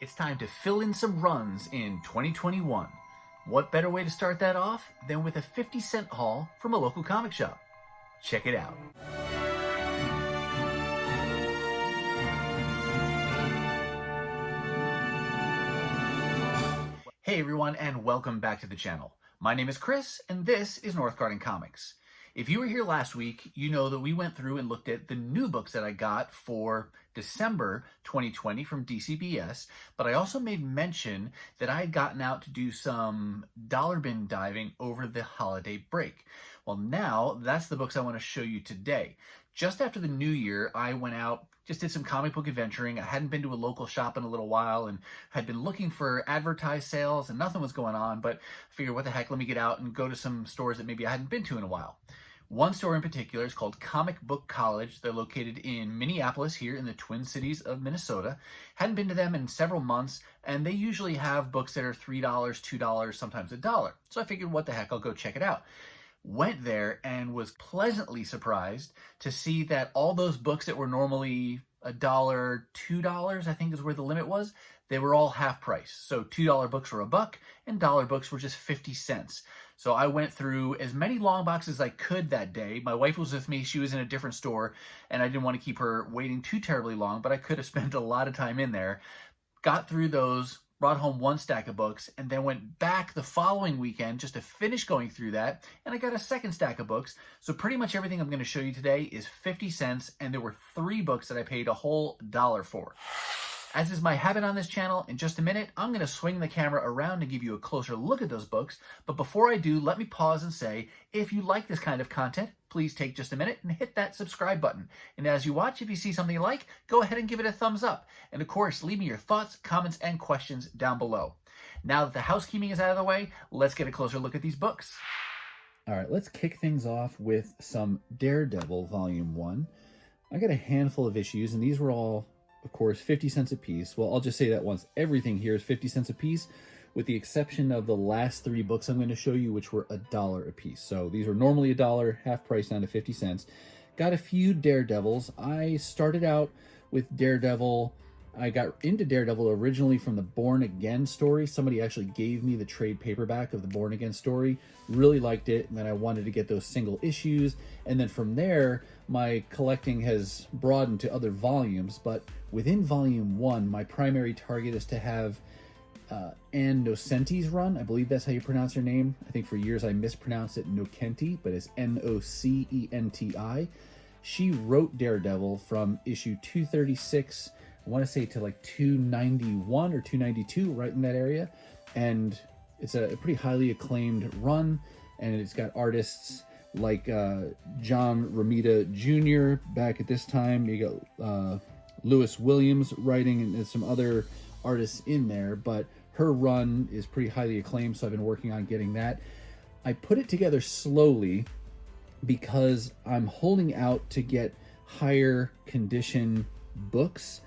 It's time to fill in some runs in 2021. What better way to start that off than with a 50-cent haul from a local comic shop? Check it out. Hey everyone, and welcome back to the channel. My name is Chris, and this is Northgarden Comics. If you were here last week, you know that we went through and looked at the new books that I got for December 2020 from DCBS, but I also made mention that I had gotten out to do some dollar bin diving over the holiday break. Well, now that's the books I want to show you today. Just after the new year, I went out, just did some comic book adventuring. I hadn't been to a local shop in a little while and had been looking for advertised sales and nothing was going on, but I figured, what the heck, let me get out and go to some stores that maybe I hadn't been to in a while. One store in particular is called Comic Book College. They're located in Minneapolis here in the Twin Cities of Minnesota. Hadn't been to them in several months, and they usually have books that are $3, $2, sometimes $1. So I figured, what the heck, I'll go check it out. Went there and was pleasantly surprised to see that all those books that were normally $1, $2, I think is where the limit was, they were all half price. So $2 books were $1 and dollar books were just 50 cents. So I went through as many long boxes as I could that day. My wife was with me. She was in a different store and I didn't want to keep her waiting too terribly long, but I could have spent a lot of time in there. Got through those, brought home one stack of books, and then went back the following weekend just to finish going through that, and I got a second stack of books. So pretty much everything I'm going to show you today is 50 cents, and there were 3 books that I paid a whole $1 for. As is my habit on this channel, in just a minute, I'm going to swing the camera around and give you a closer look at those books. But before I do, let me pause and say, if you like this kind of content, please take just a minute and hit that subscribe button. And as you watch, if you see something you like, go ahead and give it a thumbs up. And of course, leave me your thoughts, comments, and questions down below. Now that the housekeeping is out of the way, let's get a closer look at these books. All right, let's kick things off with some Daredevil Volume 1. I got a handful of issues, and these were all, of course, 50 cents a piece. Well, I'll just say that once. Everything here is 50 cents a piece, with the exception of the last 3 books I'm going to show you, which were $1 a piece. So these were normally $1, half price down to 50 cents. Got a few Daredevils. I started out with Daredevil. I got into Daredevil originally from the Born Again story. Somebody actually gave me the trade paperback of the Born Again story. Really liked it, and then I wanted to get those single issues. And then from there, my collecting has broadened to other volumes. But within Volume 1, my primary target is to have Ann Nocenti's run. I believe that's how you pronounce her name. I think for years I mispronounced it Nocenti, but it's Nocenti. She wrote Daredevil from issue 236, I want to say, to like 291 or 292, right in that area. And it's a pretty highly acclaimed run, and it's got artists like John Romita Jr. back at this time. You got Lewis Williams writing, and there's some other artists in there, but her run is pretty highly acclaimed, so I've been working on getting that. I put it together slowly because I'm holding out to get higher condition books.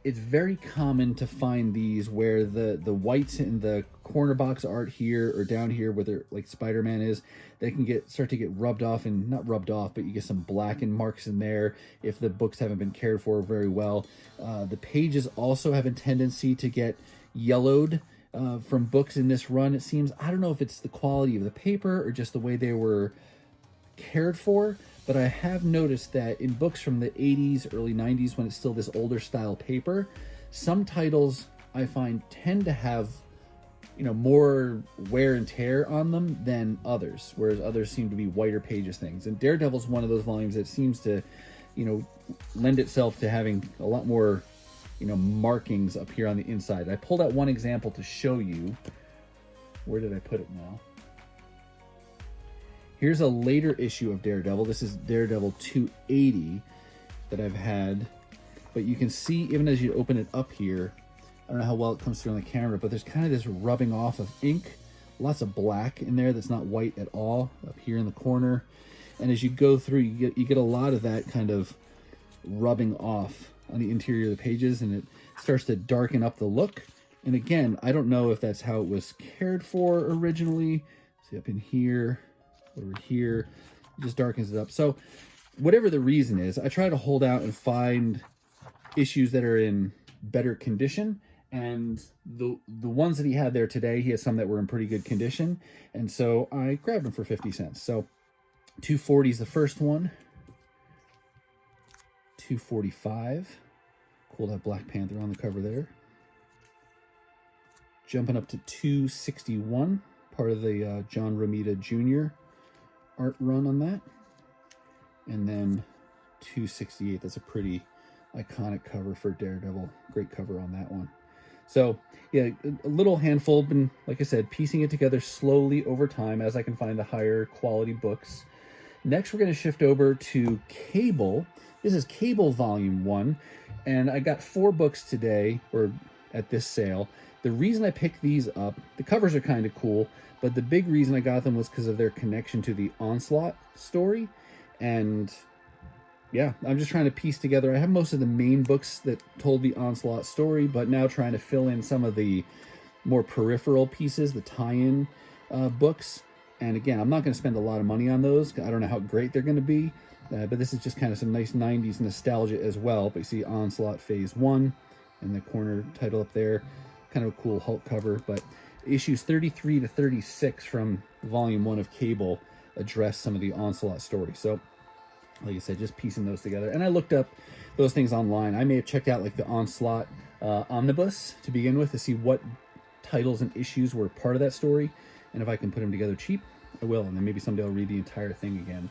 It's very common to find these where the whites in the corner box art here or down here where they're like Spider-Man is, they can start to get rubbed off, and not rubbed off, but you get some blackened marks in there if the books haven't been cared for very well. The pages also have a tendency to get yellowed from books in this run, it seems. I don't know if it's the quality of the paper or just the way they were cared for, but I have noticed that in books from the 80s, early 90s, when it's still this older style paper, some titles I find tend to have, more wear and tear on them than others, whereas others seem to be whiter pages things. And Daredevil's one of those volumes that seems to, lend itself to having a lot more, markings up here on the inside. I pulled out one example to show you. Where did I put it now? Here's a later issue of Daredevil. This is Daredevil 280 that I've had. But you can see, even as you open it up here, I don't know how well it comes through on the camera, but there's kind of this rubbing off of ink. Lots of black in there that's not white at all, up here in the corner. And as you go through, you get a lot of that kind of rubbing off on the interior of the pages, and it starts to darken up the look. And again, I don't know if that's how it was cared for originally. See up in here, over here, it just darkens it up. So whatever the reason is, I try to hold out and find issues that are in better condition And the ones that he had there today, he has some that were in pretty good condition, and so I grabbed them for 50 cents. So 240 is the first one. 245. Cool to have Black Panther on the cover there. Jumping up to 261, part of the John Romita Jr. art run on that. And then 268, that's a pretty iconic cover for Daredevil. Great cover on that one. So yeah, a little handful, been, like I said, piecing it together slowly over time as I can find the higher quality books. Next, we're going to shift over to Cable. This is Cable Volume 1, and I got 4 books today, or at this sale. The reason I picked these up, the covers are kind of cool, but the big reason I got them was because of their connection to the Onslaught story. And yeah, I'm just trying to piece together. I have most of the main books that told the Onslaught story, but now trying to fill in some of the more peripheral pieces, the tie-in books. And again, I'm not going to spend a lot of money on those. I don't know how great they're going to be, but this is just kind of some nice 90s nostalgia as well. But you see Onslaught Phase 1 in the corner title up there. Kind of a cool Hulk cover. But issues 33 to 36 from Volume 1 of Cable address some of the Onslaught story. So like I said, just piecing those together. And I looked up those things online. I may have checked out like the Onslaught Omnibus to begin with to see what titles and issues were part of that story. And if I can put them together cheap, I will. And then maybe someday I'll read the entire thing again.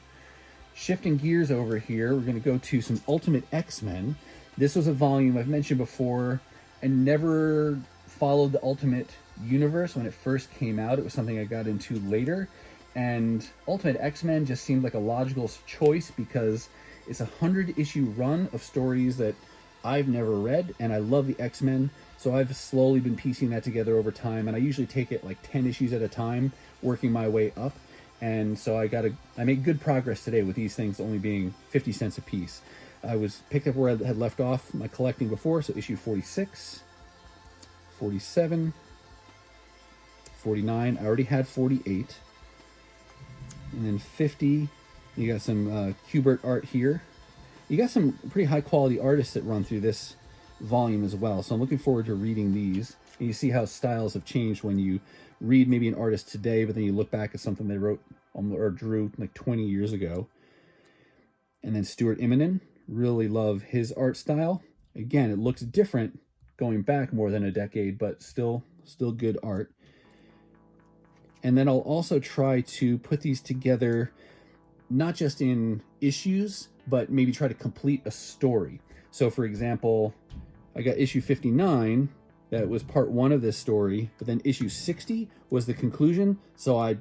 Shifting gears over here, we're going to go to some Ultimate X-Men. This was a volume I've mentioned before. I never followed the Ultimate Universe when it first came out. It was something I got into later. And Ultimate X-Men just seemed like a logical choice because it's a 100-issue run of stories that I've never read, and I love the X-Men, so I've slowly been piecing that together over time, and I usually take it like 10 issues at a time, working my way up, and so I made good progress today with these things only being 50 cents a piece. I was picked up where I had left off my collecting before, so issue 46, 47, 49, I already had 48, and then 50, you got some Kubert art here. You got some pretty high quality artists that run through this volume as well. So I'm looking forward to reading these. And you see how styles have changed when you read maybe an artist today, but then you look back at something they wrote or drew like 20 years ago. And then Stuart Immonen, really love his art style. Again, it looks different going back more than a decade, but still good art. And then I'll also try to put these together, not just in issues, but maybe try to complete a story. So for example, I got issue 59, that was part 1 of this story, but then issue 60 was the conclusion, so I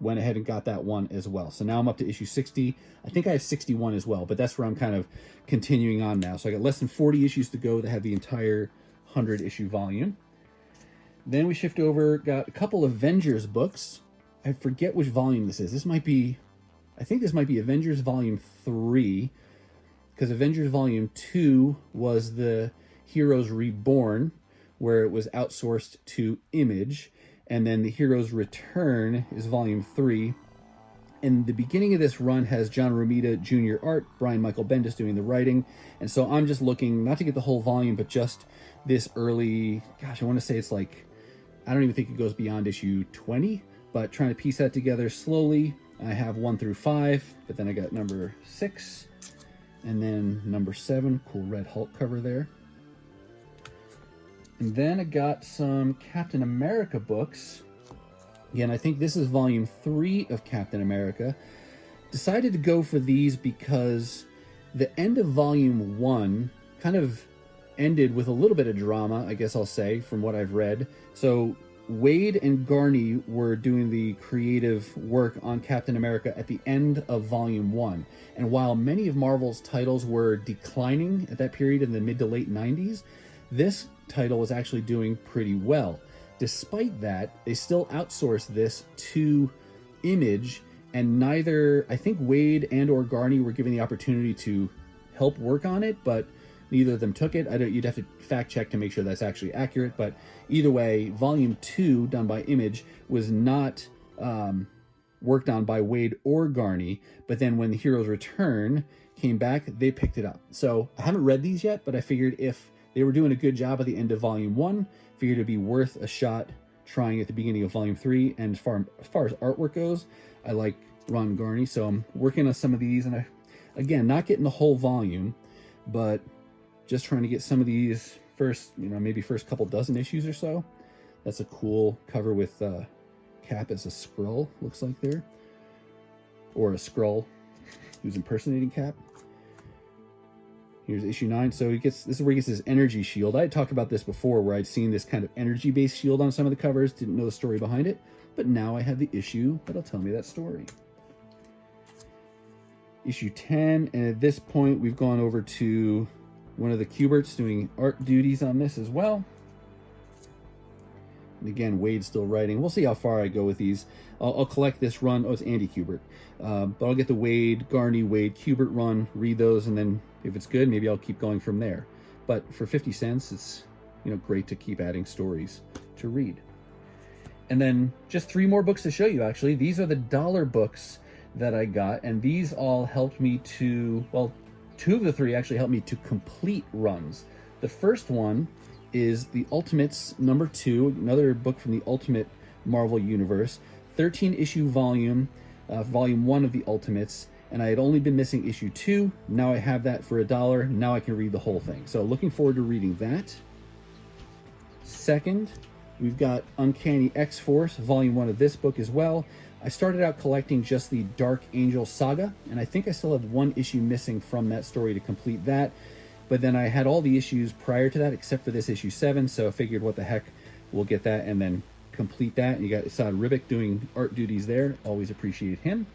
went ahead and got that one as well. So now I'm up to issue 60. I think I have 61 as well, but that's where I'm kind of continuing on now. So I got less than 40 issues to go to have the entire 100-issue volume. Then we shift over, got a couple Avengers books. I forget which volume this is. I think this might be Avengers Volume 3, because Avengers Volume 2 was the Heroes Reborn, where it was outsourced to Image, and then the Heroes Return is Volume 3. And the beginning of this run has John Romita Jr. art, Brian Michael Bendis doing the writing, and so I'm just looking, not to get the whole volume, but just this early, gosh, I want to say it's like, I don't even think it goes beyond issue 20, but trying to piece that together slowly. I have 1 through 5, but then I got number 6, and then number 7, cool red Hulk cover there. And then I got some Captain America books. Again, I think this is volume 3 of Captain America. Decided to go for these because the end of volume 1 kind of ended with a little bit of drama, I guess I'll say, from what I've read. So Wade and Garney were doing the creative work on Captain America at the end of Volume 1. And while many of Marvel's titles were declining at that period in the mid to late 90s, this title was actually doing pretty well. Despite that, they still outsourced this to Image, and neither, I think Wade and or Garney were given the opportunity to help work on it, but neither of them took it. You'd have to fact check to make sure that's actually accurate, but either way, Volume 2, done by Image, was not worked on by Wade or Garney, but then when the Heroes Return came back, they picked it up. So I haven't read these yet, but I figured if they were doing a good job at the end of volume 1. Figured it'd be worth a shot trying at the beginning of volume 3. And as far as artwork goes, I like Ron Garney, so I'm working on some of these, and again, not getting the whole volume, but just trying to get some of these first, maybe first couple dozen issues or so. That's a cool cover with Cap as a Skrull, looks like there, or a Skrull who's impersonating Cap. Here's issue 9. So this is where he gets his energy shield. I had talked about this before, where I'd seen this kind of energy-based shield on some of the covers, didn't know the story behind it, but now I have the issue that'll tell me that story. Issue 10, and at this point we've gone over to one of the Kuberts doing art duties on this as well. And again, Wade's still writing. We'll see how far I go with these. I'll collect this run. Oh, it's Andy Kubert. But I'll get the Wade, Garney, Wade, Kubert run, read those, and then if it's good, maybe I'll keep going from there. But for 50 cents, it's great to keep adding stories to read. And then just 3 more books to show you, actually. These are the dollar books that I got, and these all helped me to, well, 2 of the 3 actually helped me to complete runs. The first one is The Ultimates #2, another book from the Ultimate Marvel Universe, 13-issue volume, volume 1 of The Ultimates, and I had only been missing issue 2. Now I have that for $1. Now I can read the whole thing. So looking forward to reading that. Second, we've got Uncanny X-Force, volume 1 of this book as well. I started out collecting just the Dark Angel saga, and I think I still have 1 issue missing from that story to complete that. But then I had all the issues prior to that, except for this issue 7, so I figured, what the heck, we'll get that and then complete that. And you got Assad Ribic doing art duties there. Always appreciate him.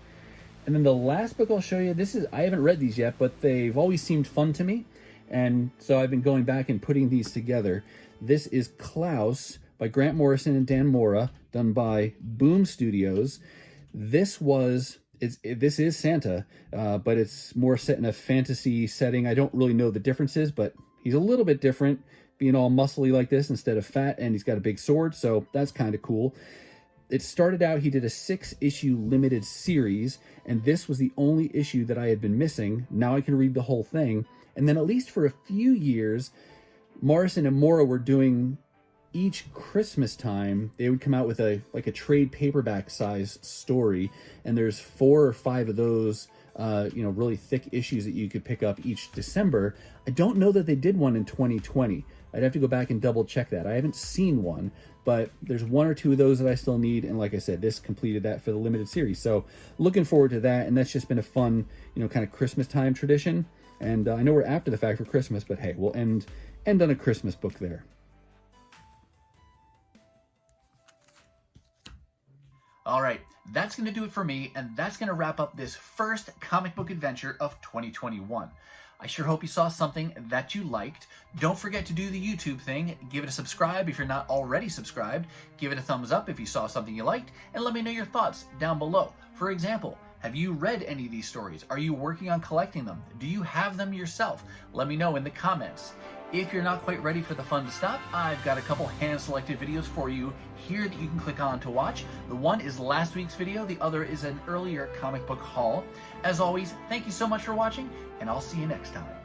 And then the last book I'll show you, I haven't read these yet, but they've always seemed fun to me. And so I've been going back and putting these together. This is Klaus by Grant Morrison and Dan Mora, done by Boom Studios. This is Santa, but it's more set in a fantasy setting. I don't really know the differences, but he's a little bit different, being all muscly like this instead of fat, and he's got a big sword, so that's kind of cool. It started out, he did a 6-issue limited series, and this was the only issue that I had been missing. Now I can read the whole thing. And then at least for a few years, Morrison and Mora were doing, each Christmas time, they would come out with a trade paperback size story, and there's 4 or 5 of those, really thick issues that you could pick up each December. I don't know that they did one in 2020. I'd have to go back and double check that. I haven't seen one, but there's 1 or 2 of those that I still need, and like I said, this completed that for the limited series. So looking forward to that, and that's just been a fun, kind of Christmas time tradition. And I know we're after the fact for Christmas, but hey, we'll end on a Christmas book there. All right, that's going to do it for me, and that's going to wrap up this first comic book adventure of 2021. I sure hope you saw something that you liked. Don't forget to do the YouTube thing. Give it a subscribe if you're not already subscribed. Give it a thumbs up if you saw something you liked, and let me know your thoughts down below. For example, have you read any of these stories? Are you working on collecting them? Do you have them yourself? Let me know in the comments. If you're not quite ready for the fun to stop, I've got a couple hand-selected videos for you here that you can click on to watch. The one is last week's video, the other is an earlier comic book haul. As always, thank you so much for watching, and I'll see you next time.